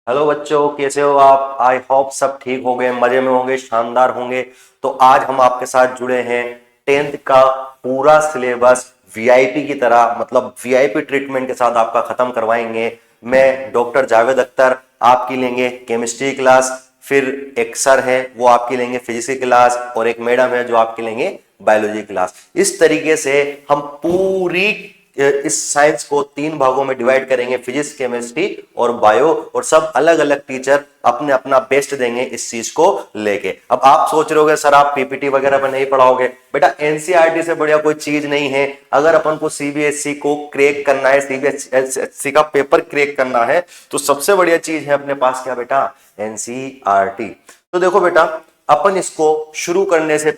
Hello बच्चों, कैसे हो आप? आई होप सब ठीक होंगे, मजे में होंगे, शानदार होंगे। तो आज हम आपके साथ जुड़े हैं 10th का पूरा सिलेबस वीआईपी की तरह, मतलब वीआईपी ट्रीटमेंट के साथ आपका खत्म करवाएंगे। मैं डॉक्टर जावेद अख्तर आपकी लेंगे केमिस्ट्री क्लास, फिर एक सर है वो आपकी लेंगे फिजिक्स की क्लास, और एक मैडम है जो आपकी लेंगे बायोलॉजी क्लास। इस तरीके से हम पूरी इस साइंस को 3 भागों में डिवाइड करेंगे, फिजिक्स, केमिस्ट्री और बायो, और सब अलग अलग टीचर अपने अपना बेस्ट देंगे इस चीज को लेके। अब आप सोच रहे होगे सर आप पीपीटी वगैरह पर नहीं पढ़ाओगे। बेटा एनसीईआरटी से बढ़िया कोई चीज नहीं है। अगर अपन को सीबीएसई को क्रैक करना है, सीबीएसई का पेपर क्रैक करना है, तो सबसे बढ़िया चीज है अपने पास क्या बेटा? एनसीईआरटी। तो देखो बेटा, अपन इसको शुरू करने से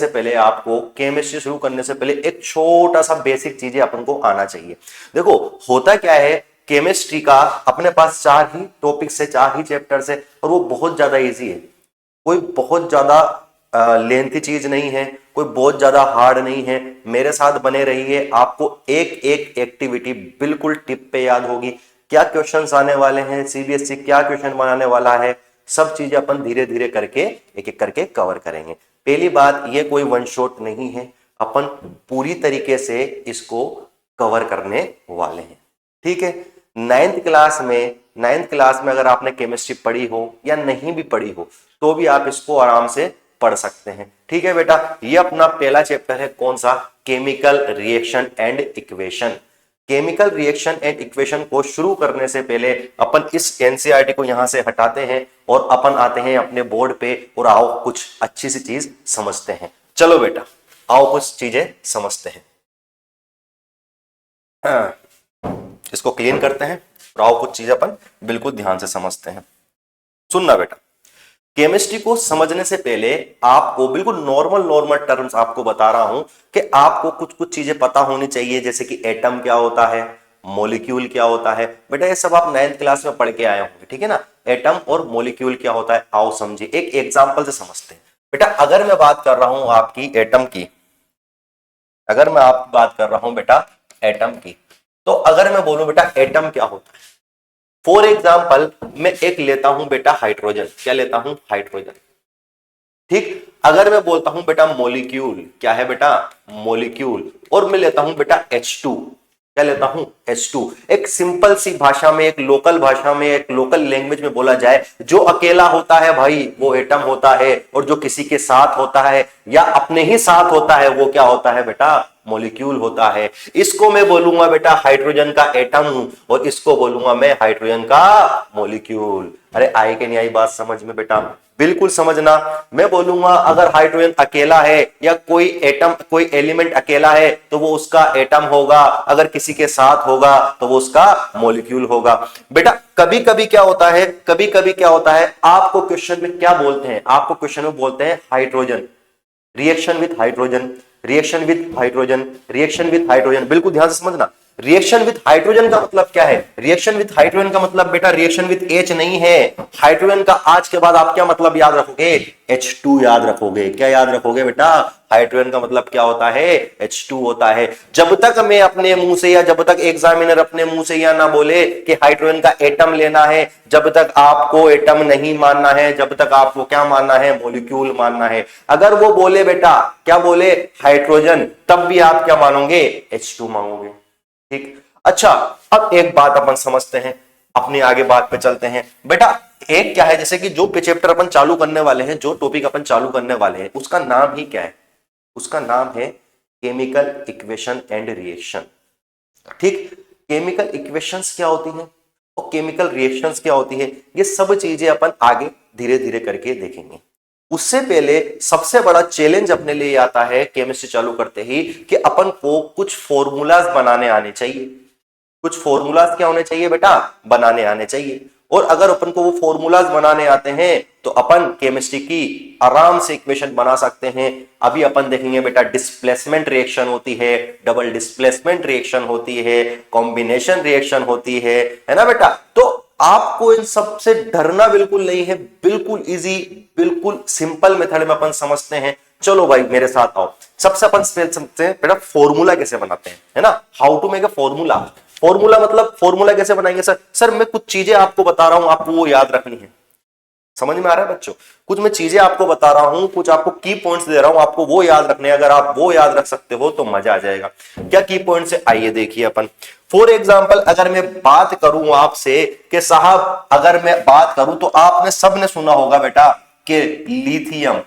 पहले आपको केमिस्ट्री शुरू करने से पहले एक छोटा सा बेसिक चीजें अपन को आना चाहिए। देखो होता क्या है, केमिस्ट्री का अपने पास 4 ही टॉपिक्स है, 4 ही चैप्टर्स है, और वो बहुत ज्यादा इजी है। कोई बहुत ज्यादा लेंथी चीज नहीं है, कोई बहुत ज्यादा हार्ड नहीं है। मेरे साथ बने रहिए, आपको एक एक एक्टिविटी बिल्कुल टिप पे याद होगी। क्या क्वेश्चंस आने वाले हैं, सीबीएसई क्या क्वेश्चन बनाने वाला है, सब चीजें अपन धीरे धीरे करके एक एक करके कवर करेंगे। पहली बात, ये कोई वन शॉट नहीं है, अपन पूरी तरीके से इसको कवर करने वाले हैं। ठीक है। नाइन्थ क्लास में अगर आपने केमिस्ट्री पढ़ी हो या नहीं भी पढ़ी हो तो भी आप इसको आराम से पढ़ सकते हैं। ठीक है बेटा, ये अपना पहला चैप्टर है, कौन सा? Chemical reaction and equation. Chemical reaction and equation को शुरू करने से पहले अपन इस एनसीईआरटी को यहां से हटाते हैं और अपन आते हैं अपने बोर्ड पे, और आओ कुछ अच्छी सी चीज समझते हैं। चलो बेटा, आओ कुछ चीजें समझते हैं। इसको क्लीन करते हैं और आओ कुछ चीजें अपन बिल्कुल ध्यान से समझते हैं। सुनना बेटा, केमिस्ट्री को समझने से पहले आपको बिल्कुल नॉर्मल टर्म्स आपको बता रहा हूं कि आपको कुछ कुछ चीजें पता होनी चाहिए, जैसे कि एटम क्या होता है, मॉलिक्यूल क्या होता है। बेटा ये सब आप 9th क्लास में पढ़ के आए होंगे, ठीक है ना? एटम और मॉलिक्यूल क्या होता है, आओ समझिए, एक एग्जांपल से समझते हैं। बेटा अगर मैं बात कर रहा हूं आपकी एटम की, अगर मैं आपकी बात कर रहा हूं बेटा एटम की, तो अगर मैं बोलूं बेटा एटम क्या होता है, फॉर एग्जाम्पल मैं एक लेता हूं बेटा हाइड्रोजन। क्या लेता हूं? हाइड्रोजन। ठीक। अगर मैं बोलता हूं बेटा मॉलिक्यूल, क्या है बेटा? मॉलिक्यूल। और मैं लेता हूं बेटा H2। क्या लेता हूं? H2। एक सिंपल सी भाषा में, एक लोकल भाषा में, एक लोकल लैंग्वेज में बोला जाए, जो अकेला होता है भाई वो एटम होता है, और जो किसी के साथ होता है या अपने ही साथ होता है वो क्या होता है बेटा? मॉलिक्यूल होता है। इसको मैं बोलूंगा बेटा हाइड्रोजन का एटम, और इसको बोलूंगा मैं हाइड्रोजन का मॉलिक्यूल। अरे आई कि नहीं आई बात समझ में बेटा? बिल्कुल समझना। मैं बोलूंगा अगर हाइड्रोजन अकेला है या कोई एटम, कोई एलिमेंट अकेला है तो वो उसका एटम होगा, अगर किसी के साथ होगा तो वो उसका मॉलिक्यूल होगा। बेटा कभी कभी क्या होता है, कभी कभी क्या होता है, आपको क्वेश्चन में क्या बोलते हैं? आपको क्वेश्चन में बोलते हैं hydrogen, reaction with hydrogen, reaction with hydrogen, reaction with hydrogen. बिल्कुल ध्यान से समझना, रिएक्शन विथ हाइड्रोजन का मतलब क्या है? रिएक्शन विथ हाइड्रोजन का मतलब बेटा रिएक्शन विथ H नहीं है। हाइड्रोजन का आज के बाद आप क्या मतलब याद रखोगे? H2 याद रखोगे। क्या याद रखोगे बेटा? हाइड्रोजन का मतलब क्या होता है? H2 होता है। जब तक मैं अपने मुंह से, या जब तक एग्जामिनर अपने मुंह से या ना बोले कि हाइड्रोजन का एटम लेना है, जब तक आपको एटम नहीं मानना है, जब तक आपको क्या मानना है? मॉलिक्यूल मानना है। अगर वो बोले बेटा, क्या बोले? हाइड्रोजन, तब भी आप क्या मानोगे? H2 मांगोगे। ठीक। अच्छा, अब एक बात अपन समझते हैं, अपने आगे बात पे चलते हैं। बेटा एक क्या है, जैसे कि जो चैप्टर अपन चालू करने वाले हैं, जो टॉपिक अपन चालू करने वाले हैं, उसका नाम ही क्या है? उसका नाम है केमिकल इक्वेशन एंड रिएक्शन। ठीक। केमिकल इक्वेशंस क्या होती हैं और केमिकल रिएक्शंस क्या होती है, ये सब चीजें अपन आगे धीरे धीरे करके देखेंगे। उससे पहले सबसे बड़ा चैलेंज अपने लिए आता है केमिस्ट्री चालू करते ही, कि अपन को कुछ फॉर्मूलाज बनाने आने चाहिए। कुछ फॉर्मूलाज क्या होने चाहिए बेटा? बनाने आने चाहिए। और अगर अपन को वो फॉर्मूलाज बनाने आते हैं तो अपन केमिस्ट्री की आराम से इक्वेशन बना सकते हैं। अभी अपन देखेंगे बेटा डिस्प्लेसमेंट रिएक्शन होती है, डबल डिस्प्लेसमेंट रिएक्शन होती है, कॉम्बिनेशन रिएक्शन होती है ना बेटा? तो आपको इन सब से डरना बिल्कुल नहीं है, बिल्कुल इजी, बिल्कुल सिंपल मेथड में अपन समझते हैं। चलो भाई मेरे साथ आओ। सबसे अपन समझते हैं बेटा फॉर्मूला कैसे बनाते हैं, है ना? How to make a formula. Formula मतलब फॉर्मूला कैसे बनाएंगे सर? सर मैं कुछ चीजें आपको बता रहा हूं, आपको वो याद रखनी है। समझ में आ रहा है बच्चों? कुछ मैं चीजें आपको बता रहा हूं, कुछ आपको की पॉइंट्स दे रहा हूं, आपको वो याद रखने हैं। अगर आप वो याद रख सकते हो तो मजा आ जाएगा। क्या की पॉइंट्स है? आइए देखिए अपन। फॉर एग्जाम्पल अगर मैं बात करूं आपसे कि साहब, अगर मैं बात करूं तो आपने सबने सुना होगा बेटा कि लिथियम,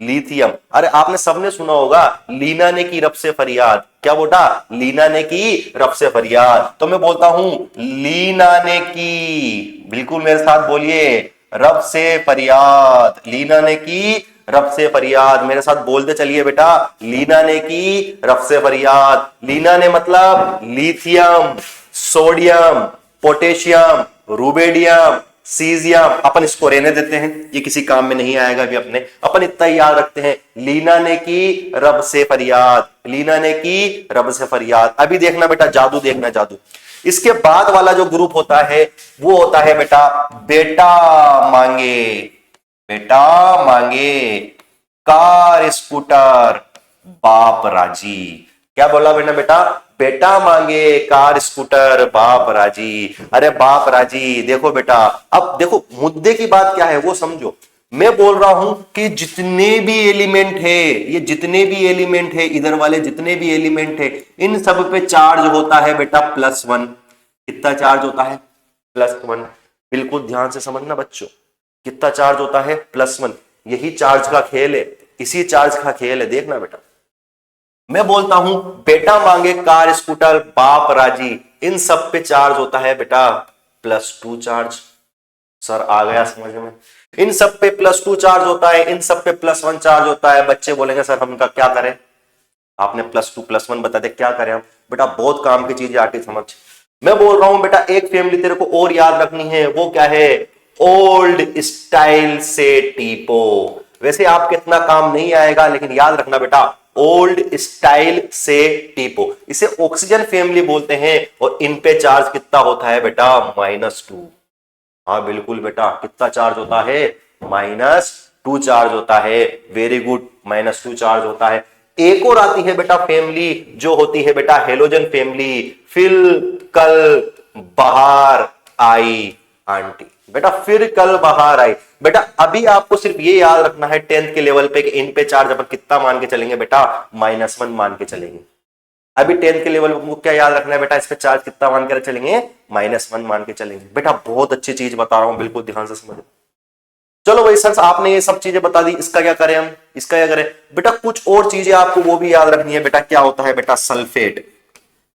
लिथियम, अरे आपने सबने सुना होगा लीना ने की रब से फरियाद। क्या बोला? लीना ने की रब से फरियाद। तो मैं बोलता हूं लीना ने की, बिल्कुल मेरे साथ बोलिए, रब से फरियाद। लीना ने की रब से फरियाद, मेरे साथ बोलते चलिए बेटा, लीना ने की रब से फरियाद। लीना ने मतलब lithium, sodium, potassium, rubidium, caesium. अपन इसको रहने देते हैं, ये किसी काम में नहीं आएगा अभी अपने। अपन इतना ही याद रखते हैं, लीना ने की रब से फरियाद, लीना ने की रब से फरियाद। अभी देखना बेटा, जादू देखना, जादू। इसके बाद वाला जो ग्रुप होता है वो होता है बेटा बेटा मांगे, बेटा मांगे कार स्कूटर बाप राजी। क्या बोला बेटा? बेटा मांगे कार स्कूटर बाप राजी। अरे बाप राजी, देखो बेटा, अब देखो मुद्दे की बात क्या है वो समझो। मैं बोल रहा हूं कि जितने भी एलिमेंट है, ये जितने भी एलिमेंट है, इधर वाले जितने भी एलिमेंट है, इन सब पे चार्ज होता है बेटा +1। कितना चार्ज होता है? +1। बिल्कुल ध्यान से समझना बच्चों, कितना चार्ज होता है? +1। यही चार्ज का खेल है, इसी चार्ज का खेल है, देखना बेटा। मैं बोलता हूं बेटा मांगे कार स्कूटर बाप राजी, इन सब पे चार्ज होता है बेटा +2 चार्ज। सर आ गया समझ में? इन सब पे +2 चार्ज होता है, इन सब पे +1 चार्ज होता है। बच्चे बोलेंगे सर हम इनका क्या करें? आपने +2 +1 बता दे, क्या करें हम? बेटा बहुत काम की चीजें आके समझ। मैं बोल रहा हूं बेटा एक फैमिली तेरे को और याद रखनी है, वो क्या है? ओल्ड स्टाइल से टीपो। वैसे आपके इतना काम नहीं आएगा, लेकिन याद रखना बेटा, ओल्ड स्टाइल से टीपो। इसे ऑक्सीजन फैमिली बोलते हैं, और इन पे चार्ज कितना होता है बेटा? -2। हाँ बिल्कुल बेटा, कितना चार्ज होता है? -2 चार्ज होता है। वेरी गुड, -2 चार्ज होता है। एक और आती है बेटा फैमिली, जो होती है बेटा हेलोजन फैमिली। फिर कल बाहर आई आंटी। बेटा फिर कल बाहर आई। बेटा अभी आपको सिर्फ ये याद रखना है 10th के लेवल पे कि इन पे चार्ज अपन कितना मान के चलेंगे बेटा? -1 मान के चलेंगे। अभी 10th के लेवल पे क्या याद रखना है बेटा? इस पे चार्ज कितना मान के चलेंगे? -1 मान के चलेंगे। बेटा बहुत अच्छी चीज बता रहा हूं, बिल्कुल ध्यान से समझो। चलो भाई सर, आपने ये सब चीजें बता दी, इसका क्या करें हम? इसका क्या करें बेटा? कुछ और चीजें आपको वो भी याद रखनी है बेटा। क्या होता है बेटा? सल्फेट।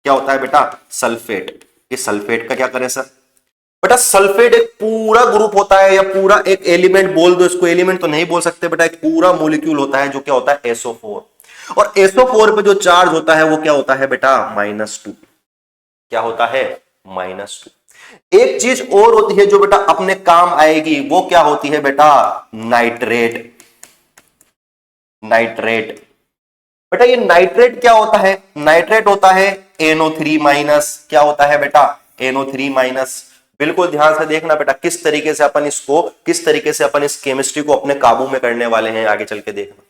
क्या होता है बेटा? सल्फेट। ये सल्फेट का क्या करें सर? बेटा सल्फेट एक पूरा ग्रुप होता है, या पूरा एक एलिमेंट बोल दो इसको, एलिमेंट तो नहीं बोल सकते बेटा, एक पूरा मॉलिक्यूल होता है जो क्या होता है? SO4। और SO4 पे जो चार्ज होता है वो क्या होता है बेटा? -2। क्या होता है? -2। एक चीज और होती है जो बेटा अपने काम आएगी, वो क्या होती है बेटा? नाइट्रेट। नाइट्रेट। बेटा ये नाइट्रेट क्या होता है? नाइट्रेट होता है NO3-। क्या होता है बेटा? NO3-। बिल्कुल ध्यान से देखना बेटा, किस तरीके से अपन इस केमिस्ट्री को अपने काबू में करने वाले हैं, आगे चल के देखना।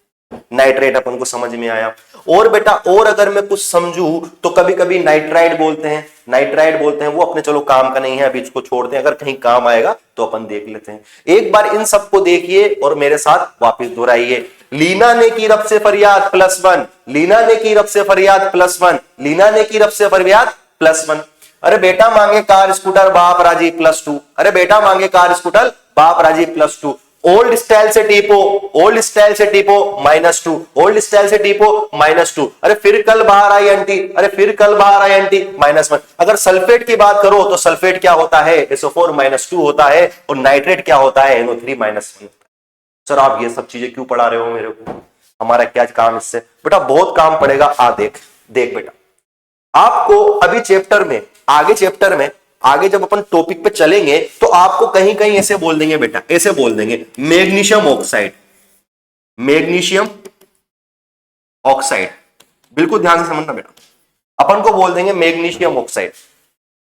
नाइट्रेट अपन को समझ में आया। और बेटा और अगर मैं कुछ समझूं तो कभी कभी नाइट्राइड बोलते हैं, नाइट्राइड बोलते हैं, वो अपने चलो काम का नहीं है, अभी इसको छोड़ते हैं, अगर कहीं काम आएगा तो अपन देख लेते हैं। एक बार इन सबको देखिए और मेरे साथ वापस दोहराइए। लीना ने की रब से फरियाद +1, लीना ने की रब से फरियाद +1, लीना ने की रब से फरियाद +1। अरे बेटा मांगे कार स्कूटर बाप राजी +2। अरे बेटा मांगे कार स्कूटर बाप राजी +2। ओल्ड स्टाइल से टीपो, ओल्ड स्टाइल से टीपो -2, ओल्ड स्टाइल से टीपो -2। अरे फिर कल बाहर आई आंटी, अरे फिर कल बाहर आई आंटी -1। अगर सल्फेट की बात करो तो सल्फेट क्या होता है? SO4 -2 होता है, और नाइट्रेट क्या होता है? NO3-1। सर आप ये सब चीजें क्यों पढ़ा रहे हो मेरे को? हमारा क्या काम इससे? बेटा बहुत काम पड़ेगा। आ देख देख बेटा, आपको अभी चैप्टर में, आगे चैप्टर में, आगे जब अपन टॉपिक पे चलेंगे तो आपको कहीं कहीं ऐसे बोल देंगे बेटा, ऐसे बोल देंगे मैग्नीशियम ऑक्साइड, मैग्नीशियम ऑक्साइड। बिल्कुल ध्यान से समझना बेटा, अपन को बोल देंगे मैग्नीशियम ऑक्साइड,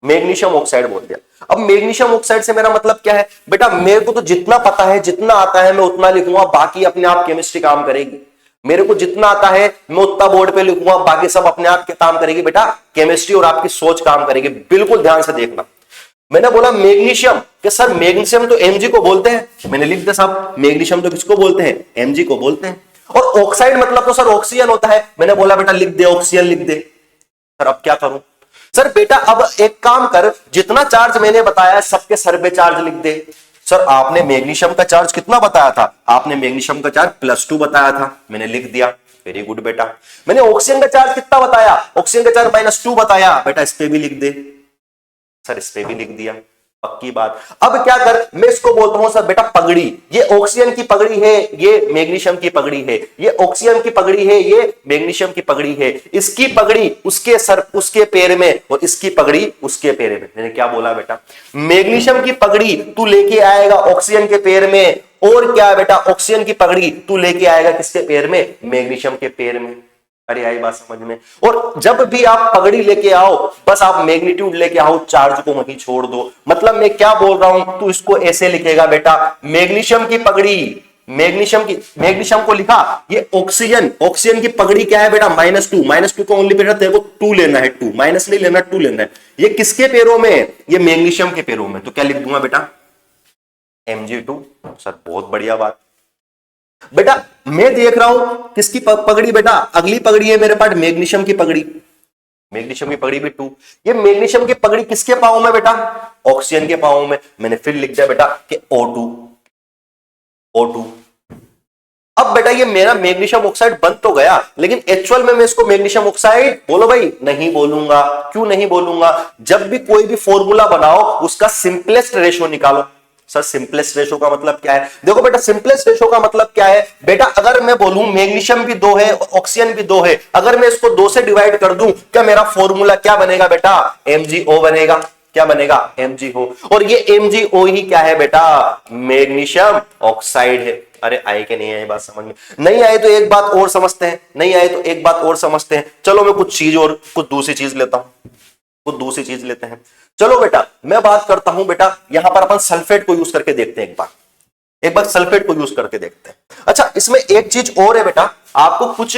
मैग्नीशियम ऑक्साइड बोल दिया। अब मैग्नीशियम ऑक्साइड से मेरा मतलब क्या है बेटा? मेरे को तो जितना पता है, जितना आता है मैं उतना लिखूंगा, बाकी अपने आप केमिस्ट्री काम करेगी। मेरे को जितना आता है मैं उतना बोर्ड पे लिखूंगा, बाकी सब अपने आप के काम करेगी बेटा केमिस्ट्री, और आपकी सोच काम करेगी। बिल्कुल ध्यान से देखना। मैंने बोला मैग्नीशियम, कि सर मैग्नीशियम तो Mg को बोलते हैं, मैंने लिख दिया साहब मैग्नीशियम तो किसको बोलते हैं, Mg को बोलते हैं। और ऑक्साइड मतलब तो सर ऑक्सीजन होता है, मैंने बोला बेटा लिख दे ऑक्सीजन लिख दे। सर अब क्या करूं? सर बेटा अब एक काम कर, जितना चार्ज मैंने बताया सबके सर पे चार्ज लिख दे। सर आपने मैग्नीशियम का चार्ज कितना बताया था? आपने मैग्नीशियम का चार्ज +2 बताया था, मैंने लिख दिया, वेरी गुड बेटा। मैंने ऑक्सीजन का चार्ज कितना बताया? ऑक्सीजन का चार्ज -2 बताया, बेटा इस पे भी लिख दे। सर इस पे भी लिख दिया, पक्की बात। अब क्या कर, मैं इसको बोलता हूं सर बेटा पगड़ी, ये ऑक्सीजन की पगड़ी है, ये मैग्नीशियम की पगड़ी है, ये ऑक्सीजन की पगड़ी है, ये मैग्नीशियम की पगड़ी है। इसकी पगड़ी उसके सर उसके पैर में, और इसकी पगड़ी उसके पैर में। मैंने क्या बोला बेटा? मैग्नीशियम की पगड़ी तू लेके आएगा ऑक्सीजन के पैर में, और क्या बेटा ऑक्सीजन की पगड़ी तू लेके आएगा किसके पैर में? मैग्नीशियम के पैर में। अरे आई बात समझ में? और जब भी आप पगड़ी लेके आओ, बस आप मैग्नीट्यूड लेके आओ, चार्ज को वहीं छोड़ दो। मतलब मैं क्या बोल रहा हूं, तू इसको ऐसे लिखेगा बेटा, मैग्नीशियम की पगड़ी, मैग्नीशियम को लिखा, ये ऑक्सीजन की पगड़ी क्या है बेटा? -2 को ओनली बेटा तेरे को 2 लेना है, 2 माइनस नहीं लेना, 2 लेना है। ये किसके पैरों में? ये मैग्नीशियम के पैरों में। तो क्या लिख दूंगा बेटा? Mg2। सर बहुत बढ़िया बात बेटा। मैं देख रहा हूं किसकी पगड़ी बेटा? अगली पगड़ी है मेरे पास मैग्नीशियम की पगड़ी, मैग्नीशियम की पगड़ी भी 2। ये मैग्नीशियम की पगड़ी किसके पांव में बेटा? ऑक्सीजन के पांव में। मैंने फिर लिख दिया बेटा कि O2। अब बेटा ये मेरा मैग्नीशियम ऑक्साइड बन तो गया, लेकिन एक्चुअल में मैं इसको मैग्नीशियम ऑक्साइड बोलो भाई? नहीं बोलूंगा। क्यों नहीं बोलूंगा? जब भी कोई भी फॉर्मूला बनाओ उसका सिंपलेस्ट रेशो निकालो। सर सिंपलेस्ट रेशो का मतलब क्या है? देखो बेटा सिंपलेस्ट रेशो का मतलब क्या है बेटा? अगर मैं बोलूं मैग्नीशियम भी 2 है, ऑक्सीजन भी 2 है, अगर मैं इसको 2 से डिवाइड कर दूं, क्या मेरा फॉर्मूला क्या बनेगा बेटा? MgO बनेगा। क्या बनेगा? MgO। और ये MgO ही क्या है बेटा? मैग्नीशियम ऑक्साइड है। अरे आए कि नहीं आए बात समझ में? नहीं आए तो एक बात और समझते हैं, नहीं आए तो एक बात और समझते हैं। चलो मैं कुछ दूसरी चीज लेता हूं, कुछ दूसरी चीज लेते हैं। चलो बेटा मैं बात करता हूं बेटा, यहां पर अपन सल्फेट को यूज करके देखते हैं, एक बार सल्फेट को यूज करके देखते हैं। अच्छा इसमें एक चीज और है बेटा, आपको कुछ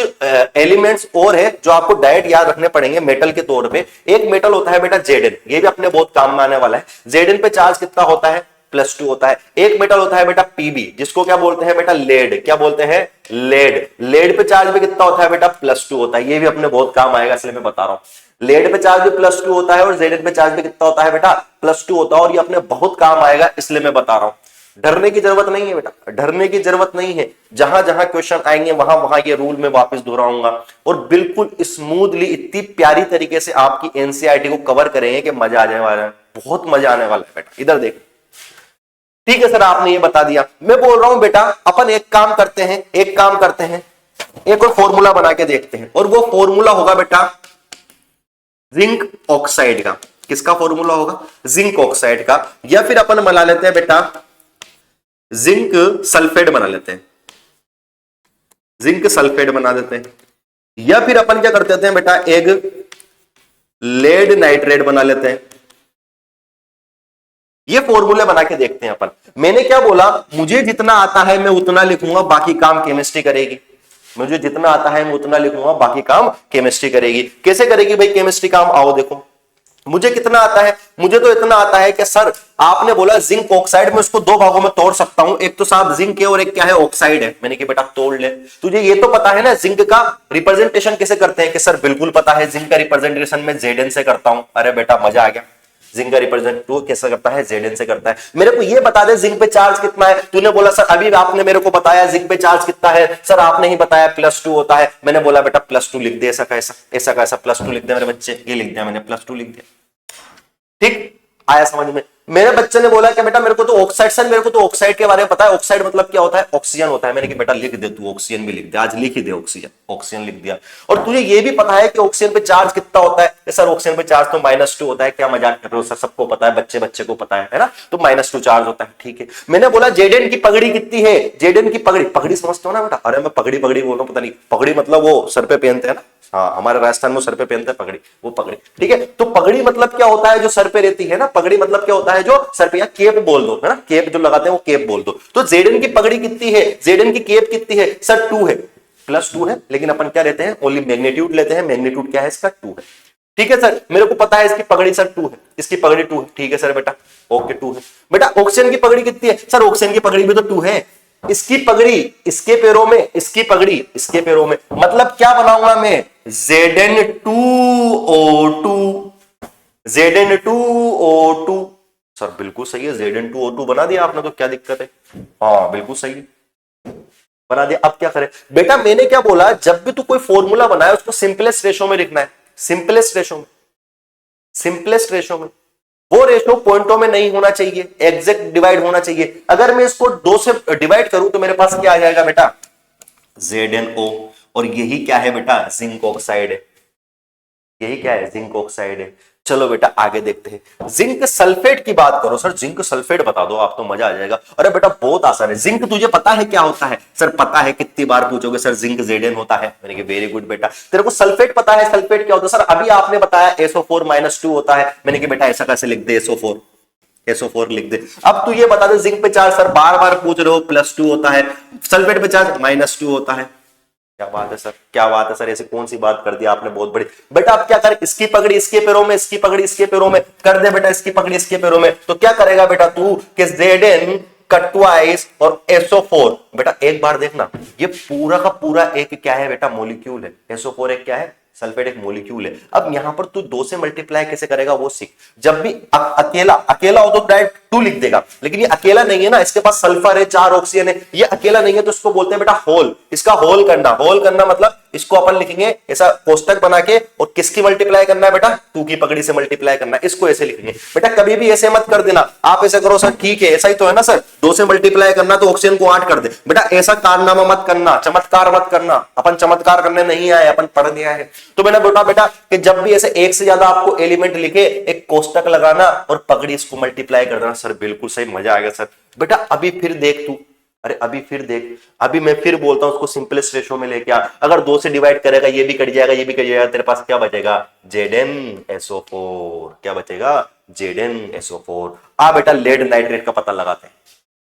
एलिमेंट्स और है जो आपको डायरेक्ट याद रखने पड़ेंगे मेटल के तौर पे। एक मेटल होता है बेटा Zn, ये भी अपने बहुत काम में आने वाला है। Zn पे चार्ज कितना होता है? +2 होता है। एक मेटल होता है बेटा Pb, जिसको क्या बोलते हैं बेटा? लेड। क्या बोलते हैं? लेड। लेड पे चार्ज भी कितना होता है बेटा? +2 होता है। ये भी अपने बहुत काम आएगा, इसलिए मैं बता रहा हूं। लेड पे चार्ज भी +2 होता है, और Zn पे चार्ज भी कितना होता है बेटा? +2 होता है। और ये अपने बहुत काम आएगा, इसलिए मैं बता रहा हूं। डरने की जरूरत नहीं है बेटा, डरने की जरूरत नहीं है। जहां जहां क्वेश्चन आएंगे वहां वहां ये रूल मैं वापस दोहराऊंगा, और बिल्कुल स्मूथली इतनी प्यारी तरीके से आपकी एनसीईआरटी को कवर करेंगे कि मजा आ जाने वाला है, बहुत मजा आने वाला है बेटा। इधर देख, ठीक है सर आपने ये बता दिया। मैं बोल रहा हूं बेटा अपन एक काम करते हैं, एक और फॉर्मूला बना के देखते हैं, और वो फॉर्मूला होगा बेटा जिंक ऑक्साइड का। किसका फॉर्मूला होगा? जिंक ऑक्साइड का। या फिर अपन बना लेते हैं बेटा जिंक सल्फेट बना लेते हैं, जिंक सल्फेट बना देते हैं। या फिर अपन क्या कर देते हैं बेटा, एक लेड नाइट्रेट बना लेते हैं। ये फॉर्मूले बना के देखते हैं अपन। मैंने क्या बोला, मुझे जितना आता है मैं उतना लिखूंगा, बाकी काम केमिस्ट्री करेगी। मुझे जितना आता है मैं उतना लिखूंगा, बाकी काम केमिस्ट्री करेगी। कैसे करेगी भाई केमिस्ट्री काम? आओ देखो, मुझे कितना आता है? मुझे तो इतना आता है कि सर आपने बोला जिंक ऑक्साइड, में उसको 2 भागों में तोड़ सकता हूं। एक तो साहब जिंक है और एक क्या है? ऑक्साइड है। मैंने कहा बेटा तोड़ ले। तुझे ये तो पता है ना जिंक का रिप्रेजेंटेशन कैसे करते हैं? कि सर बिल्कुल पता है, जिंक का रिप्रेजेंटेशन मैं Zn से करता हूं। अरे बेटा मजा आ गया। जिंक का रिप्रेजेंटेटिव कैसे करता है? Zn से करता है। मेरे को ये बता दे जिंक पे चार्ज कितना है? तूने बोला सर अभी आपने मेरे को बताया जिंक पे चार्ज कितना है। सर आपने ही बताया +2 होता है। मैंने बोला बेटा +2 लिख दे, ऐसा कैसा, ऐसा कैसा +2 लिख दे मेरे बच्चे। ये लिख दिया मैंने, +2 लिख दिया। ठीक आया समझ में? मेरे बच्चे ने बोला कि बेटा मेरे को तो ऑक्साइड, सर मेरे को तो ऑक्साइड के बारे में पता है। ऑक्साइड मतलब क्या होता है? ऑक्सीजन होता है। मैंने कहा बेटा लिख दे, तू ऑक्सीजन भी लिख दे, आज लिख ही दे ऑक्सीजन। ऑक्सीजन लिख दिया। और तुझे ये भी पता है कि ऑक्सीजन पे चार्ज कितना होता है? सर ऑक्सीजन पे चार्ज तो -2 होता है। क्या मजाक कर रहे हो सर? सबको पता है, बच्चे बच्चे को पता है ना? तो -2 चार्ज होता है। ठीक है। मैंने बोला Zn की पगड़ी कितनी है? Zn की पगड़ी समझते हो ना बेटा? अरे मैं पगड़ी बोल रहा हूं, पता नहीं। पगड़ी मतलब वो सर पे पहनते हैं ना? हाँ, हमारे राजस्थान में सर पे पहनते हैं पगड़ी, वो पगड़ी। ठीक है। तो पगड़ी मतलब क्या होता है? जो सर पे रहती है ना, पगड़ी मतलब क्या होता है? जो सर पे, या केप बोल दो, है ना? केप जो लगाते हैं वो केप बोल दो। तो Zn की पगड़ी कितनी है? Zn की केप कितनी है? सर 2 है। +2 है, लेकिन अपन क्या लेते हैं, ओनली मैग्नीट्यूड लेते हैं। मैग्नीट्यूड क्या है इसका, 2 है। ठीक है सर, मेरे को पता है इसकी पगड़ी सर 2 है, इसकी पगड़ी 2 है। ठीक है सर बेटा, ओके 2 है। बेटा ऑक्सीजन की पगड़ी कितनी है सर, ऑक्सीजन की पगड़ी भी तो 2 है। इसकी पगड़ी इसके पैरों में, इसकी पगड़ी इसके पैरों में, मतलब क्या बनाऊंगा मैं, Zn2O2, Zn2O2। सर बिल्कुल सही है, Zn2O2 बना दिया आपने, तो क्या दिक्कत है, हाँ बिल्कुल सही है, बना दिया। अब क्या करें बेटा, मैंने क्या बोला, जब भी तू कोई फॉर्मूला बनाए उसको सिंपलेस्ट रेशो में लिखना है, सिंपलेस्ट रेशो में, सिंपलेस्ट रेशो में। वो रेशो पॉइंटों में नहीं होना चाहिए, एग्जैक्ट डिवाइड होना चाहिए। अगर मैं इसको 2 से डिवाइड करूं तो मेरे पास क्या आ जाएगा बेटा, ZnO, और यही क्या है बेटा, जिंक ऑक्साइड है। यही क्या है, जिंक ऑक्साइड है। चलो बेटा आगे देखते हैं, जिंक सल्फेट की बात करो। सर जिंक सल्फेट बता दो आप, तो मजा आ जाएगा। अरे बेटा बहुत आसान है, जिंक तुझे पता है क्या होता है, सर पता है, कितनी बार पूछोगे सर जिंक Zn होता है, मैंने कहा वेरी गुड बेटा। तेरे को सल्फेट पता है, सल्फेट क्या होता है, सर अभी आपने बताया SO4-2 होता है, मैंने कहा बेटा ऐसा कैसे लिख दे, SO4 लिख दे। अब तू ये बता दे, जिंक पे चार्ज सर बार बार पूछ रहे हो, +2 होता है, सल्फेट पे चार्ज -2 होता है। क्या बात है सर, क्या बात है सर, ऐसे कौन सी बात कर दी आपने, बहुत बड़ी। बेटा आप क्या कर, इसकी पगड़ी इसके पैरों में, इसकी पगड़ी इसके पैरों में कर दे बेटा, इसकी पगड़ी इसके पैरों में, तो क्या करेगा बेटा तू कि Zn का ट्वाइस और SO4। बेटा एक बार देखना, ये पूरा का पूरा एक क्या है बेटा, मॉलिक्यूल है। SO4 एक क्या है, सल्फेट एक मॉलिक्यूल है। अब यहां पर तू 2 से मल्टीप्लाई कैसे करेगा वो सीख। जब भी अकेला अकेला हो तो डायरेक्ट 2 लिख देगा, लेकिन ये अकेला नहीं है ना, इसके पास सल्फर है, 4 ऑक्सीजन है, ये अकेला नहीं है, तो इसको बोलते हैं बेटा होल। इसका होल करना, होल करना मतलब इसको अपन लिखेंगे ऐसा कोष्टक बना के, और किसकी मल्टीप्लाई करना है बेटा, 2 की पगड़ी से मल्टीप्लाई करना है, इसको ऐसे लिखेंगे। बेटा कभी भी ऐसे मत कर देना, आप ऐसे करो सर ठीक है, ऐसा ही तो है ना सर, 2 से मल्टीप्लाई करना तो ऑक्सीजन को 8 कर दे। बेटा ऐसा कारनामा मत करना, चमत्कार मत करना, अपन चमत्कार करने नहीं आए, अपन पढ़ लिया है। तो मैंने बोला बेटा कि जब भी ऐसे एक से ज्यादा आपको एलिमेंट लिखे, एक कोष्टक लगाना और पगड़ी इसको मल्टीप्लाई कर देना। सर बिल्कुल सही, मजा आ गया सर। बेटा अभी फिर देख तू, अरे अभी फिर देख, अभी मैं फिर बोलता हूं उसको सिंपलेस्ट रेशो में लेके आ। अगर 2 से डिवाइड करेगा, ये भी कट जाएगा, ये भी कट जाएगा, तेरे पास क्या बचेगा, ZnSO4। क्या बचेगा, ZnSO4। आ बेटा लेड नाइट्रेट का पता लगाते हैं,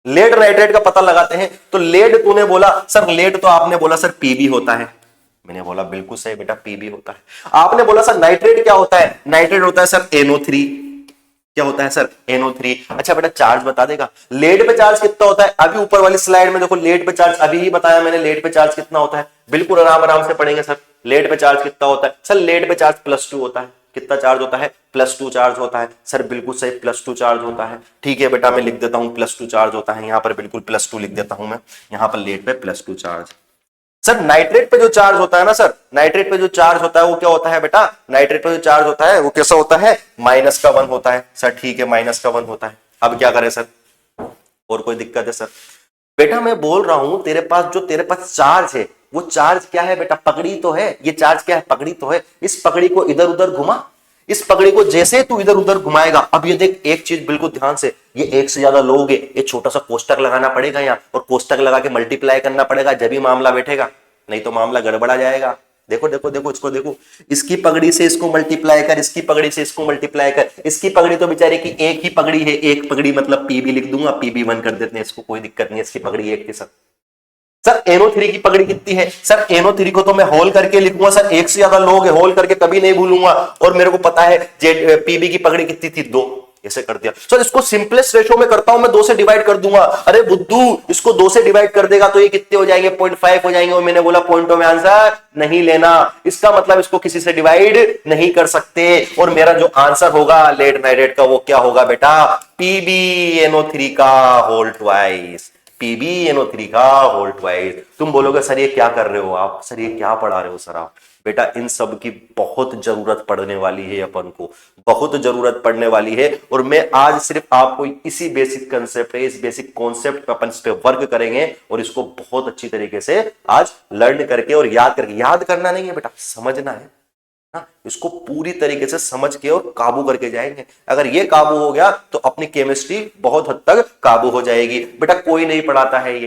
लेड नाइट्रेट का पता लगाते हैं। तो लेड तूने बोला सर, लेड तो आपने बोला सर Pb होता है, मैंने बोला बिल्कुल सही बेटा Pb होता है। आपने बोला सर नाइट्रेट क्या होता है, नाइट्रेट होता है सर NO3। क्या होता है सर, NO3। अच्छा बेटा चार्ज बता देगा, लेड पे चार्ज कितना होता है, अभी ऊपर वाली स्लाइड में देखो, लेड पे चार्ज अभी ही बताया मैंने, लेड पे चार्ज कितना होता है, बिल्कुल आराम आराम से पढ़ेंगे सर। लेड पे चार्ज कितना होता है सर, लेड पे चार्ज +2 होता है। कितना चार्ज होता है, +2 चार्ज होता है सर, बिल्कुल सही +2 चार्ज होता है। ठीक है बेटा मैं लिख देता हूं +2 चार्ज होता है, यहां पर बिल्कुल +2 लिख देता हूं मैं, यहां पर लेड पे +2 चार्ज। सर नाइट्रेट पे जो चार्ज होता है ना सर, नाइट्रेट पे जो चार्ज होता है वो क्या होता है बेटा, नाइट्रेट पे जो चार्ज होता है वो कैसा होता है, -1 होता है सर। ठीक है -1 होता है। अब क्या करें सर, और कोई दिक्कत है सर? बेटा मैं बोल रहा हूं तेरे पास चार्ज है, वो चार्ज क्या है बेटा, पकड़ी तो है, ये चार्ज क्या है, पकड़ी तो है। इस पकड़ी को इधर उधर घुमा, इस पकड़ी को जैसे तू इधर उधर घुमाएगा, अब ये देख एक चीज बिल्कुल ध्यान से, ये एक से ज्यादा लोग है, ये छोटा सा कोष्टक लगाना पड़ेगा यहाँ, और कोष्टक लगा के मल्टीप्लाई करना पड़ेगा, जब ही मामला बैठेगा, नहीं तो मामला गड़बड़ा जाएगा। देखो देखो देखो इसको देखो, इसकी पगड़ी से इसको मल्टीप्लाई कर, इसकी पगड़ी से इसको मल्टीप्लाई कर। इसकी पगड़ी तो बेचारे की एक ही पगड़ी है, एक पगड़ी मतलब Pb लिख दूंगा, Pb1 कर देते हैं इसको, कोई दिक्कत नहीं है, इसकी पगड़ी एक के साथ। सर NO3 की पगड़ी कितनी है सर, NO3 को तो मैं होल करके लिखूंगा सर, एक से ज्यादा लोग है, होल करके कभी नहीं भूलूंगा, और मेरे को पता है Pb की पगड़ी कितनी थी, 2। ऐसे कर दिया सर, इसको सिंपलेस्ट रेशो में करता हूं मैं, 2 से डिवाइड कर दूंगा। अरे बुद्धू, इसको 2 से डिवाइड कर देगा तो ये कितने हो जाएंगे, 0.5 हो जाएंगे, और मैंने बोला पॉइंटों में आंसर नहीं लेना, इसका मतलब इसको किसी से डिवाइड नहीं कर सकते, और मेरा जो आंसर होगा लेड नाइट्रेट का वो क्या होगा बेटा, PbNO3 का होल ट्वाइस, PbNO3 का होल ट्वाइस। तुम बोलोगे सर ये क्या कर रहे हो आप, सर ये क्या पढ़ा रहे हो सर आप? बेटा इन सब की बहुत जरूरत पड़ने वाली है, अपन को बहुत जरूरत पड़ने वाली है, और मैं आज सिर्फ आपको इसी बेसिक कंसेप्ट है, इस बेसिक कॉन्सेप्ट पे अपन इस पे वर्क करेंगे, और इसको बहुत अच्छी तरीके से आज लर्न करके और याद करके, याद करना नहीं है बेटा, समझना है ना, इसको पूरी तरीके से समझ के और काबू करके जाएंगे। अगर ये काबू हो गया तो अपनी केमिस्ट्री बहुत हद तक काबू हो जाएगी। बेटा कोई नहीं पढ़ाता है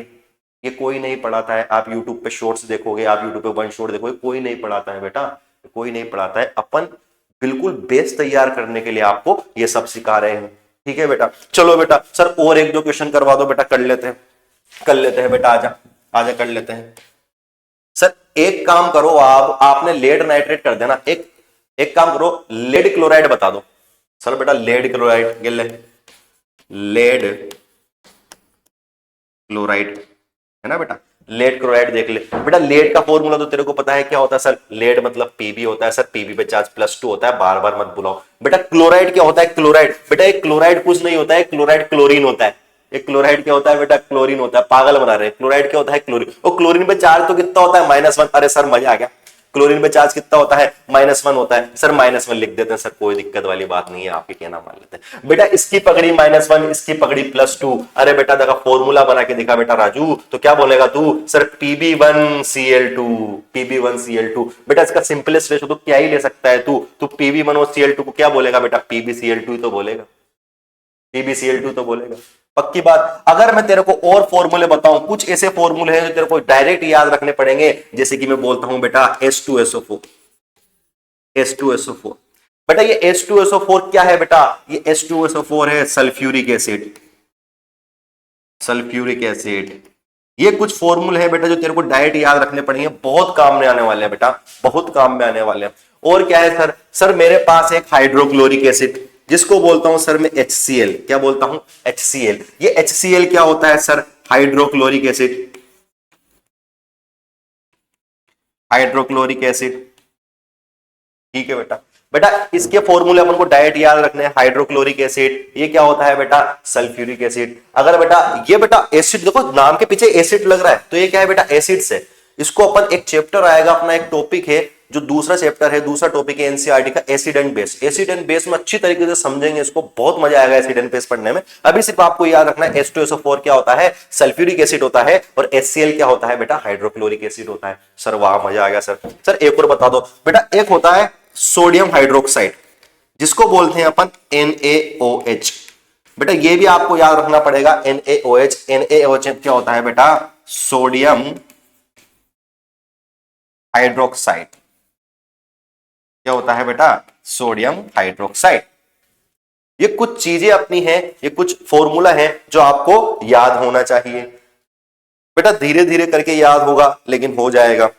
ये कोई नहीं पढ़ाता है। आप यूट्यूब पे शॉर्ट्स देखोगे, आप यूट्यूब पे 1 शॉट देखोगे, कोई नहीं पढ़ाता है बेटा, कोई नहीं पढ़ाता है। अपन बिल्कुल बेस तैयार करने के लिए आपको ये सब सिखा रहे हैं। ठीक है बेटा, चलो बेटा सर और 1-2 क्वेश्चन करवा दो बेटा, कर लेते हैं बेटा, आजा आजा कर लेते हैं। सर एक काम करो, आप आपने लेड नाइट्रेट कर देना, एक काम करो, लेड क्लोराइड बता दो। सर बेटा लेड क्लोराइड, गिन ले, लेड क्लोराइड है ना बेटा, लेड क्लोराइड देख ले बेटा। लेड का फॉर्मूला तो तेरे को पता है क्या होता है सर, लेड मतलब पीबी होता है सर, पीबी पे चार्ज +2 होता है, बार बार मत बुलाओ बेटा। क्लोराइड क्या होता है, क्लोराइड बेटा एक क्लोराइड कुछ नहीं होता है, क्लोराइड क्लोरीन होता है। एक क्लोराइड क्या होता है बेटा, क्लोरीन होता है, पागल बना रहे हैं। क्लोराइड क्या होता है, क्लोरीन। और क्लोरीन पे चार्ज तो कितना होता है, -1। अरे सर मजा आ गया, क्लोरीन पे चार्ज कितना होता है, -1 होता है। सर -1 लिख देते हैं सर, कोई दिक्कत वाली बात नहीं है, आपके कहना मान लेते हैं बेटा। इसकी पकड़ी -1, इसकी पकड़ी +2। अरे बेटा देखा, फॉर्मूला बना के दिखा बेटा राजू, तो क्या बोलेगा तू, सर Pb1Cl2, Pb1Cl2। बेटा इसका सिंपलेस्ट रेशो तो क्या ही ले सकता है तू Pb1 और Cl2 को क्या बोलेगा बेटा, PbCl2 तो बोलेगा, PbCl2 तो बोलेगा। पक्की बात। अगर मैं तेरे को और फॉर्मूले बताऊं, कुछ ऐसे फॉर्मूले हैं जो तेरे को डायरेक्ट याद रखने पड़ेंगे, जैसे कि मैं बोलता हूं बेटा H2SO4, H2SO4। बेटा ये H2SO4 क्या है बेटा, ये H2SO4 है सल्फ्यूरिक एसिड, सल्फ्यूरिक एसिड। ये कुछ फॉर्मूले हैं बेटा जो तेरे को डायरेक्ट याद रखने पड़ेंगे, बहुत काम में आने वाले हैं बेटा, बहुत काम में आने वाले हैं। और क्या है सर, सर मेरे पास एक हाइड्रोक्लोरिक एसिड, जिसको बोलता हूं सर मैं HCl, क्या बोलता हूं, HCl। ये HCl क्या होता है sir, hydrochloric acid, hydrochloric acid. ठीक है बेटा। बेटा इसके फॉर्मूले अपन को डायरेक्ट याद रखने हैं, हाइड्रोक्लोरिक एसिड, ये क्या होता है बेटा, सल्फ्यूरिक एसिड। अगर बेटा ये बेटा एसिड, देखो नाम के पीछे एसिड लग रहा है, तो ये क्या है बेटा, एसिड्स है। इसको अपन एक चैप्टर आएगा अपना, एक टॉपिक है जो दूसरा चैप्टर है, दूसरा टॉपिक है एनसीईआरटी का, acid and base. Acid and base में अच्छी तरीके से समझेंगे इसको, बहुत मजा आएगा एसिड एंड बेस पढ़ने में। अभी सिर्फ आपको याद रखना है H2SO4 क्या होता है, सल्फ्यूरिक एसिड होता है, और HCl क्या होता है बेटा, हाइड्रोक्लोरिक एसिड होता है। सर वाह मजा आ गया सर। सर एक और बता दो बेटा, एक होता है सोडियम हाइड्रोक्साइड, जिसको बोलते हैं अपन NaOH। बेटा ये भी आपको याद रखना पड़ेगा, NaOH। NaOH क्या होता है बेटा, सोडियम हाइड्रोक्साइड। क्या होता है बेटा, सोडियम हाइड्रोक्साइड। ये कुछ चीजें अपनी हैं, ये कुछ फॉर्मूला है जो आपको याद होना चाहिए बेटा। धीरे धीरे करके याद होगा, लेकिन हो जाएगा।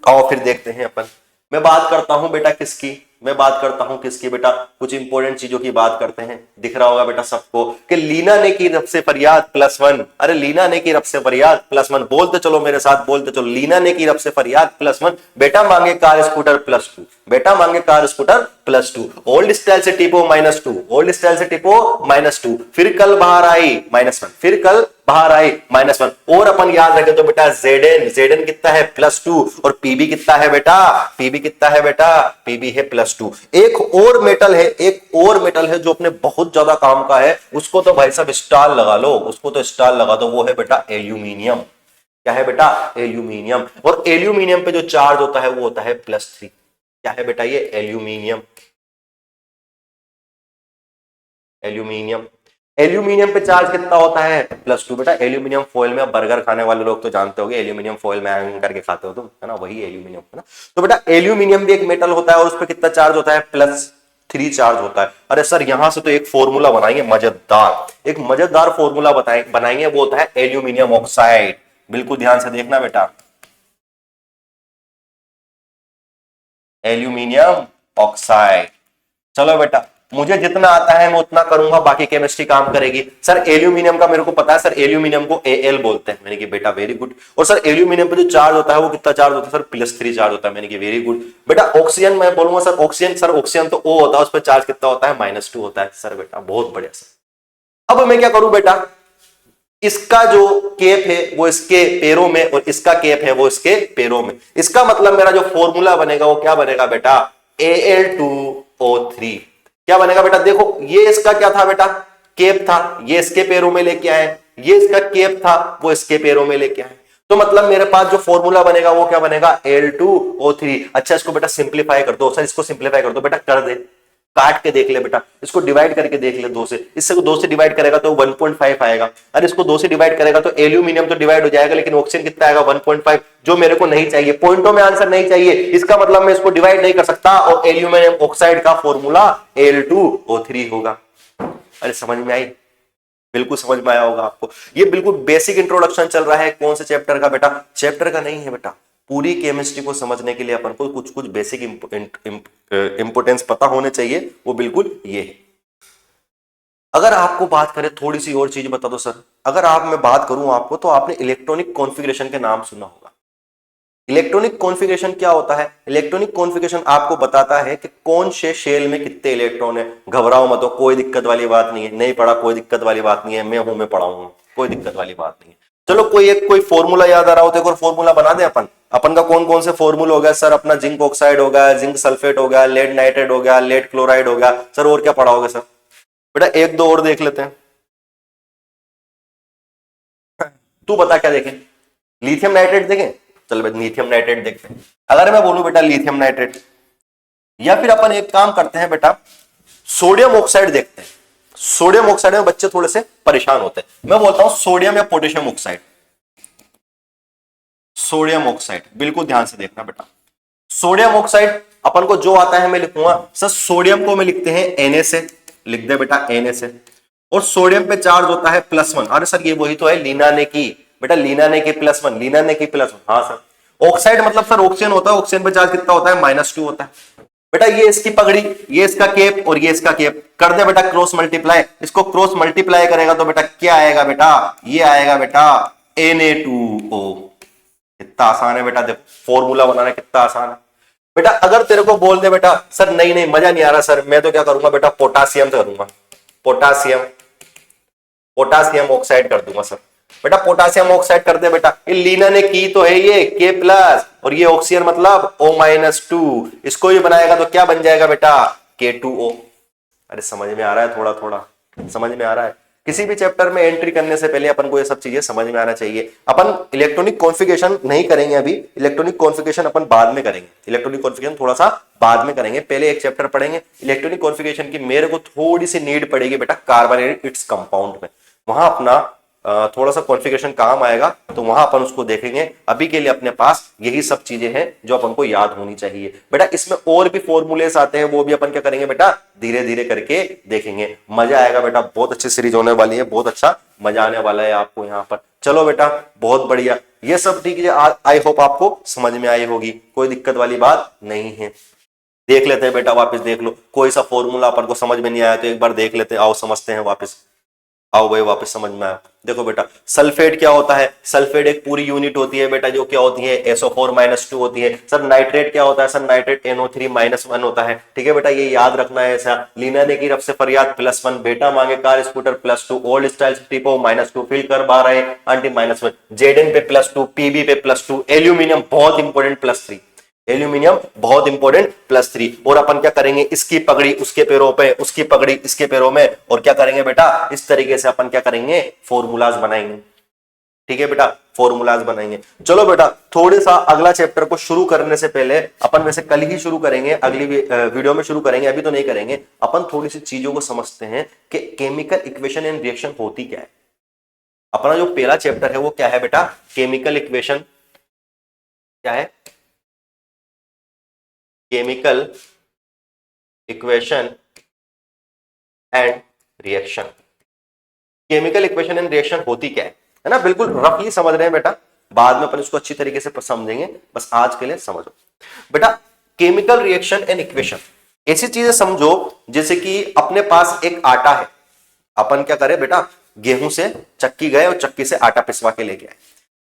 आओ फिर देखते हैं अपन। मैं बात करता हूं बेटा किसकी, मैं बात करता हूं किसकी बेटा, कुछ इंपॉर्टेंट चीजों की बात करते हैं। दिख रहा होगा बेटा सबको कि लीना ने की रब से फरियाद +1। अरे लीना ने की रब से फरियाद +1, बोलते चलो मेरे साथ, बोलते चलो, लीना ने की रब से फरियाद +1। बेटा मांगे कार स्कूटर +2, बेटा मांगे कार स्कूटर +2। ओल्ड स्टाइल से टिपो -2, ओल्ड स्टाइल से टिपो -2। फिर कल बाहर आई -1, फिर कल बाहर आई -1। और अपन याद रखें तो बेटा Zn कितना है, +2। और Pb कितना है बेटा, Pb कितना है बेटा, Pb है +2। एक और मेटल है, एक और मेटल है जो अपने बहुत ज्यादा काम का है, उसको तो भाई साहब स्टार लगा लो, उसको तो स्टार लगा दो, वो है बेटा एल्यूमिनियम। क्या है बेटा, एल्यूमिनियम। और एल्यूमिनियम पे जो चार्ज होता है वो होता है +3। क्या है बेटा, ये एल्यूमिनियम, एल्यूमिनियम। एल्यूमिनियम पे चार्ज कितना होता है, +2। बेटा एल्यूमिनियम फॉइल में, अब बर्गर खाने वाले लोग तो जानते होंगे, एल्यूमिनियम फॉइल में हैंग करके खाते हो तुम, है ना, वही एल्यूमिनियम है ना। तो बेटा एल्यूमिनियम भी एक मेटल होता है, और उस पर कितना चार्ज होता है, +3 चार्ज होता है। अरे सर यहां से तो एक फॉर्मूला बनाएंगे मजेदार, एक मजेदार फॉर्मूला बनाएंगे, वो होता है एल्यूमिनियम ऑक्साइड। बिल्कुल ध्यान से देखना बेटा, एल्यूमिनियम ऑक्साइड। चलो बेटा, मुझे जितना आता है मैं उतना करूंगा, बाकी केमिस्ट्री काम करेगी। सर एल्यूमिनियम का मेरे को पता है, सर एल्यूमिनियम को Al बोलते हैं। मैंने कहा बेटा वेरी गुड। और सर एल्यूमिनियम पे जो चार्ज होता है वो कितना चार्ज होता है, सर +3 चार्ज होता है। मैंने कहा वेरी गुड। बेटा ऑक्सीजन मैं बोलूंगा सर, ऑक्सीजन, सर ऑक्सीजन तो O होता है, उस पर चार्ज कितना होता है, -2 होता है। सर बेटा बहुत बढ़िया सर। अब मैं क्या करूं बेटा, इसका जो केप है वो इसके पैरों में, और इसका केप है वो इसके पैरों में। इसका मतलब मेरा जो फॉर्मूला बनेगा वो क्या बनेगा बेटा, Al2O3। क्या बनेगा बेटा, देखो ये इसका क्या था बेटा, केप था, ये इसके पैरों में लेके आए, ये इसका केप था, वो इसके पैरों में लेके आए। तो मतलब मेरे पास जो फॉर्मूला बनेगा वो क्या बनेगा, Al2O3। अच्छा इसको बेटा सिंप्लीफाई कर दो, सर इसको सिंप्लीफाई कर दो बेटा, कर दे, काट के देख ले बेटा, इसको डिवाइड करके देख ले 2 से, इससे 2 से डिवाइड करेगा तो 1.5 आएगा। अरे इसको 2 से डिवाइड करेगा तो एल्यूमिनियम तो डिवाइड हो जाएगा, लेकिन ऑक्सीजन कितना आएगा, 1.5, जो मेरे को नहीं चाहिए। पॉइंटों में आंसर नहीं चाहिए, इसका मतलब मैं इसको डिवाइड नहीं कर सकता, और एल्यूमिनियम ऑक्साइड का फॉर्मूला Al2O3 होगा। अरे समझ में आई, बिल्कुल समझ में आया होगा आपको। ये बिल्कुल बेसिक इंट्रोडक्शन चल रहा है, कौन से चैप्टर का बेटा, चैप्टर का नहीं है बेटा, पूरी केमिस्ट्री को समझने के लिए अपन को कुछ कुछ बेसिक इंपोर्टेंस पता होने चाहिए, वो बिल्कुल ये है। अगर आपको बात करें, थोड़ी सी और चीज बता दो सर, अगर मैं बात करूं आपको, तो आपने इलेक्ट्रॉनिक कॉन्फ़िगरेशन के नाम सुना होगा। इलेक्ट्रॉनिक कॉन्फ़िगरेशन क्या होता है? इलेक्ट्रॉनिक कॉन्फ़िगरेशन आपको बताता है कि कौन से शेल में कितने इलेक्ट्रॉन है। घबराओ मत, कोई दिक्कत वाली बात नहीं है, नहीं पढ़ा कोई दिक्कत वाली बात नहीं है, मैं पढ़ाऊंगा, कोई दिक्कत वाली बात नहीं है। चलो कोई फॉर्मूला याद आ रहा हो तो एक और फॉर्मूला बना दे अपन का कौन कौन से फॉर्मूला हो गया सर? अपना जिंक ऑक्साइड हो गया, जिंक सल्फेट हो गया, लेड नाइट्रेट हो गया, लेड क्लोराइड हो गया सर, और क्या पढ़ाओगे सर? बेटा एक दो और देख लेते हैं। तू बता क्या देखें? लिथियम नाइट्रेट देखें? चल बेटा लिथियम नाइट्रेट देखते हैं। अगर मैं बोलूं बेटा लिथियम नाइट्रेट, या फिर अपन एक काम करते हैं बेटा, सोडियम ऑक्साइड देखते हैं। सोडियम ऑक्साइड में बच्चे थोड़े से परेशान होते हैं। मैं बोलता हूं सोडियम या पोटेशियम ऑक्साइड। सोडियम ऑक्साइड बिल्कुल ध्यान से देखना बेटा। सोडियम ऑक्साइड अपन को जो आता है मैं लिखूंगा सर, सोडियम को मैं लिखते हैं Na से, लिख दे बेटा Na से, और सोडियम पे चार्ज होता है +1। अरे सर ये वही तो है लीना ने की, बेटा लीना ने की +1, लीना ने की +1। हाँ सर, ऑक्साइड मतलब सर ऑक्सीजन होता है, ऑक्सीजन पे चार्ज कितना होता है? -2 होता है। बेटा ये इसकी पगड़ी, ये इसका केप और ये इसका केप, कर दे बेटा क्रॉस मल्टीप्लाई। इसको क्रॉस मल्टीप्लाई करेगा तो बेटा क्या आएगा बेटा? ये आएगा बेटा Na2O। कितना आसान है बेटा, देखो फॉर्मूला बनाना कितना आसान है बेटा। अगर तेरे को बोल दे बेटा सर नहीं मजा नहीं आ रहा सर, मैं तो क्या करूंगा बेटा, पोटासियम से करूंगा, पोटासियम ऑक्साइड कर दूंगा सर। बेटा पोटासियम ऑक्साइड कर दे बेटा, ये लीना ने की तो है ये K+, और ये ऑक्सीजन मतलब O-2, इसको ही बनाएगा तो क्या बन जाएगा बेटा? K2O। अरे समझ में आ रहा है? थोड़ा थोड़ा समझ में आ रहा है? किसी भी चैप्टर में एंट्री करने से पहले अपन को ये सब चीजें समझ में आना चाहिए। अपन इलेक्ट्रॉनिक कॉन्फ़िगरेशन नहीं करेंगे अभी, इलेक्ट्रॉनिक कॉन्फ़िगरेशन अपन बाद में करेंगे, इलेक्ट्रॉनिक कॉन्फ़िगरेशन थोड़ा सा बाद में करेंगे, पहले एक चैप्टर पढ़ेंगे इलेक्ट्रॉनिक कॉन्फ़िगरेशन की। मेरे को थोड़ी सी नीड पड़ेगी बेटा कार्बन इट्स कंपाउंड में, वहां अपना थोड़ा सा कॉन्फ़िगरेशन काम आएगा, तो वहां अपन उसको देखेंगे। अभी के लिए अपने पास यही सब चीजें हैं जो अपन को याद होनी चाहिए बेटा। इसमें और भी फॉर्मूलेस आते हैं, वो भी अपन क्या करेंगे बेटा, धीरे धीरे करके देखेंगे। मजा आएगा बेटा, बहुत अच्छी सीरीज होने वाली है, बहुत अच्छा मजा आने वाला है आपको यहाँ पर। चलो बेटा बहुत बढ़िया, ये सब ठीक है, आई होप आपको समझ में आई होगी, कोई दिक्कत वाली बात नहीं है। देख लेते हैं बेटा, वापस देख लो, कोई सा फॉर्मूला अपन को समझ में नहीं आया तो एक बार देख लेते हैं, आओ समझते हैं वापस। आओ भाई वापस समझ में आया। देखो बेटा सल्फेट क्या होता है? सल्फेट एक पूरी यूनिट होती है बेटा, जो क्या होती है? SO4-2 होती है। सर नाइट्रेट क्या होता है? सर नाइट्रेट NO3-1 होता है। ठीक है बेटा, ये याद रखना है ऐसा। लीना ने की रफ से फरियाद +1, बेटा मांगे कार स्कूटर +2, ओल्ड स्टाइल टिपो -2, फिल कर बा रहे आंटी -1, जेडन पे +2, पीबी पे +2, एल्यूमिनियम बहुत इंपॉर्टेंट +3, एल्यूमिनियम बहुत इंपॉर्टेंट +3। और अपन क्या करेंगे, इसकी पगड़ी उसके पैरों पे, उसकी पगड़ी इसके पैरों में, और क्या करेंगे बेटा, इस तरीके से अपन क्या करेंगे, फॉर्मूलाज बनाएंगे। ठीक है बेटा, फॉर्मूलाज बनाएंगे। चलो बेटा थोड़े सा अगला चैप्टर को शुरू करने से पहले, अपन वैसे कल ही शुरू करेंगे, अगली वीडियो में शुरू करेंगे, अभी तो नहीं करेंगे। अपन थोड़ी सी चीजों को समझते हैं कि केमिकल इक्वेशन एंड रिएक्शन होती क्या है। अपना जो पहला चैप्टर है वो क्या है बेटा, केमिकल इक्वेशन। क्या है? Chemical equation and reaction. Chemical equation and reaction होती क्या है ना, बिल्कुल रफली समझ रहे हैं बेटा, बाद में अपन इसको अच्छी तरीके से समझेंगे, बस आज के लिए समझो बेटा। केमिकल रिएक्शन एंड इक्वेशन ऐसी चीजें समझो जैसे कि अपने पास एक आटा है, अपन क्या करें बेटा, गेहूं से चक्की गए और चक्की से आटा पिसवा के लेके आए।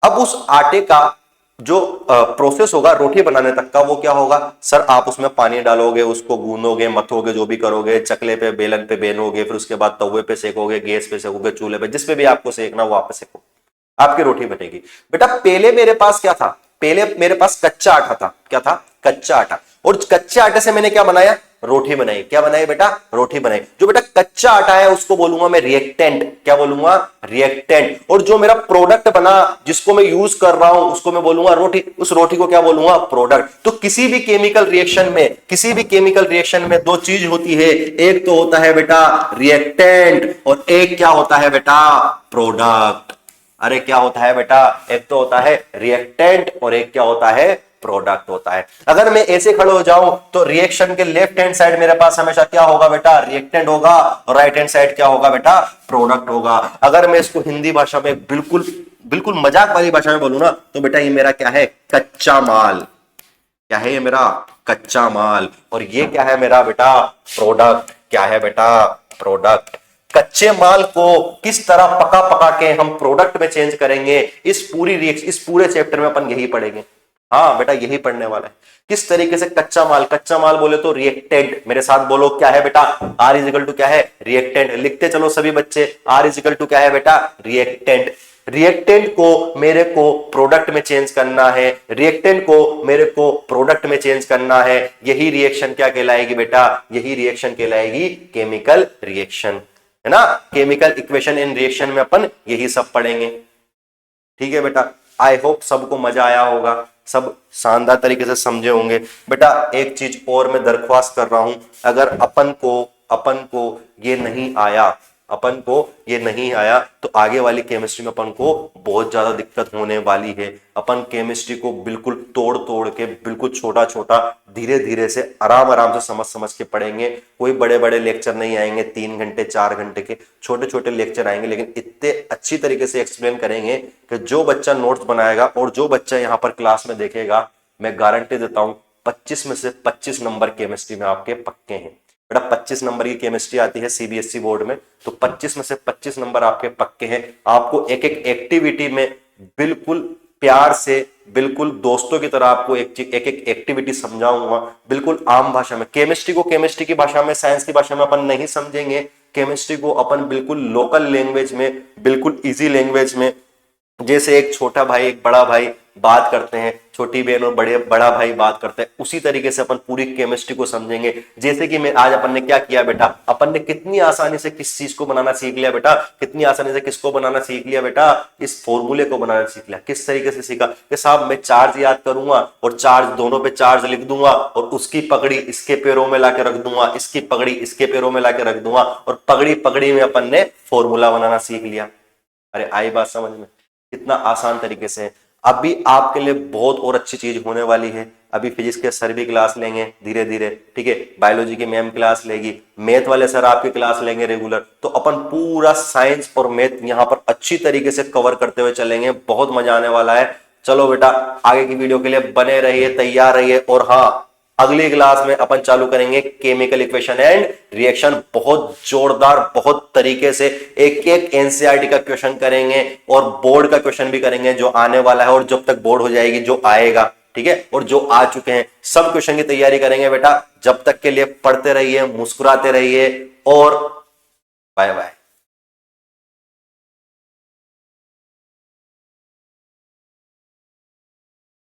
अब उस आटे का जो प्रोसेस होगा रोटी बनाने तक का, वो क्या होगा सर, आप उसमें पानी डालोगे, उसको गूंदोगे, मथोगे, जो भी करोगे, चकले पे बेलन पे बेनोगे, फिर उसके बाद तवे पे सेकोगे, गैस पे सेकोगे, चूल्हे पे, जिस पे भी आपको सेकना वो आप पे सेको, आपकी रोटी बनेगी। बेटा पहले मेरे पास क्या था, पहले मेरे पास कच्चा आटा था। क्या था? कच्चा आटा। और कच्चे आटे से मैंने क्या बनाया, रोटी बनाई। क्या बनाई बेटा? रोटी बनाई। जो बेटा कच्चा आटा है उसको बोलूंगा मैं रिएक्टेंट। क्या बोलूंगा? रिएक्टेंट। और जो मेरा प्रोडक्ट बना जिसको मैं यूज कर रहा हूं उसको मैं बोलूंगा रोटी। उस रोटी को क्या बोलूंगा? प्रोडक्ट। तो किसी भी केमिकल रिएक्शन में दो चीज होती है, एक तो होता है बेटा रिएक्टेंट और एक क्या होता है बेटा? प्रोडक्ट। अरे क्या होता है बेटा? एक तो होता है रिएक्टेंट और एक क्या होता है? प्रोडक्ट होता है। अगर मैं ऐसे खड़े हो जाऊं तो रिएक्शन के लेफ्ट हैंड साइड मेरे पास हमेशा क्या होगा बेटा? रिएक्टेंट होगा, और राइट हैंड साइड क्या होगा बेटा? प्रोडक्ट होगा। अगर मैं इसको हिंदी भाषा में बिल्कुल बिल्कुल मजाक वाली भाषा में बोलूं ना तो बेटा ये मेरा क्या है, कच्चा माल। क्या है ये मेरा, कच्चा माल। और ये क्या है मेरा बेटा, प्रोडक्ट। क्या है बेटा, प्रोडक्ट। कच्चे माल को किस तरह पका पका के हम प्रोडक्ट में चेंज करेंगे, इस पूरे चैप्टर में अपन यही पढ़ेंगे। हाँ बेटा यही पढ़ने वाला है, किस तरीके से कच्चा माल। कच्चा माल बोले तो रिएक्टेंट, मेरे साथ बोलो क्या है बेटा, आर इजिकल टू क्या है, रिएक्टेंट। लिखते चलो सभी बच्चे, आर इजिकल टू क्या है बेटा, रिएक्टेंट। रिएक्टेंट को मेरे को प्रोडक्ट में चेंज करना है, रिएक्टेंट को मेरे को प्रोडक्ट में चेंज करना है। यही रिएक्शन क्या कहलाएगी बेटा, यही रिएक्शन कहलाएगी केमिकल रिएक्शन, है ना। केमिकल इक्वेशन इन रिएक्शन में अपन यही सब पढ़ेंगे। ठीक है बेटा, आई होप सबको मजा आया होगा, सब शानदार तरीके से समझे होंगे। बेटा एक चीज और मैं दरख्वास्त कर रहा हूं, अगर अपन को ये नहीं आया तो आगे वाली केमिस्ट्री में अपन को बहुत ज्यादा दिक्कत होने वाली है। अपन केमिस्ट्री को बिल्कुल तोड़ तोड़ के, बिल्कुल छोटा छोटा, धीरे धीरे से, आराम से समझ के पढ़ेंगे। कोई बड़े बड़े लेक्चर नहीं आएंगे, 3 घंटे 4 घंटे के छोटे छोटे लेक्चर आएंगे, लेकिन इतने अच्छी तरीके से एक्सप्लेन करेंगे कि जो बच्चा नोट्स बनाएगा और जो बच्चा यहाँ पर क्लास में देखेगा, मैं गारंटी देता हूं 25 में से 25 नंबर केमिस्ट्री में आपके पक्के हैं। बेटा 25 नंबर की केमिस्ट्री आती है सीबीएसई बोर्ड में, तो 25 में से 25 नंबर आपके पक्के हैं। आपको एक एक एक्टिविटी में बिल्कुल प्यार से, बिल्कुल दोस्तों की तरह आपको एक एक एक्टिविटी समझाऊंगा, बिल्कुल आम भाषा में। केमिस्ट्री को केमिस्ट्री की भाषा में, साइंस की भाषा में अपन नहीं समझेंगे। केमिस्ट्री को अपन बिल्कुल लोकल लैंग्वेज में, बिल्कुल इजी लैंग्वेज में, जैसे एक छोटा भाई एक बड़ा भाई बात करते हैं, छोटी बहन और बड़ा भाई बात करते हैं, उसी तरीके से अपन पूरी केमिस्ट्री को समझेंगे। जैसे कि मैं आज अपन ने क्या किया बेटा, अपन ने कितनी आसानी से किस चीज को बनाना सीख लिया बेटा, कितनी आसानी से किसको बनाना सीख लिया बेटा, इस फॉर्मूले को बनाना सीख लिया। किस तरीके से सीखा कि साहब मैं चार्ज याद करूंगा और चार्ज, दोनों पे चार्ज लिख दूंगा और उसकी पगड़ी इसके पैरों में लाके रख दूंगा, इसकी पगड़ी इसके पैरों में लाके रख दूंगा और पगड़ी में अपन ने फॉर्मूला बनाना सीख लिया। अरे आई बात समझ में, कितना आसान तरीके से। अभी आपके लिए बहुत और अच्छी चीज होने वाली है। अभी फिजिक्स के सर भी क्लास लेंगे धीरे धीरे, ठीक है। बायोलॉजी की मैम क्लास लेगी, मैथ वाले सर आपकी क्लास लेंगे रेगुलर। तो अपन पूरा साइंस और मैथ यहाँ पर अच्छी तरीके से कवर करते हुए चलेंगे, बहुत मजा आने वाला है। चलो बेटा आगे की वीडियो के लिए बने रहिए, तैयार रहिए। और हाँ, अगली क्लास में अपन चालू करेंगे केमिकल इक्वेशन एंड रिएक्शन, बहुत जोरदार, बहुत तरीके से एक एक एनसीईआरटी का क्वेश्चन करेंगे और बोर्ड का क्वेश्चन भी करेंगे जो आने वाला है, और जब तक बोर्ड हो जाएगी जो आएगा, ठीक है, और जो आ चुके हैं सब क्वेश्चन की तैयारी करेंगे बेटा। जब तक के लिए पढ़ते रहिए, मुस्कुराते रहिए और बाय बाय।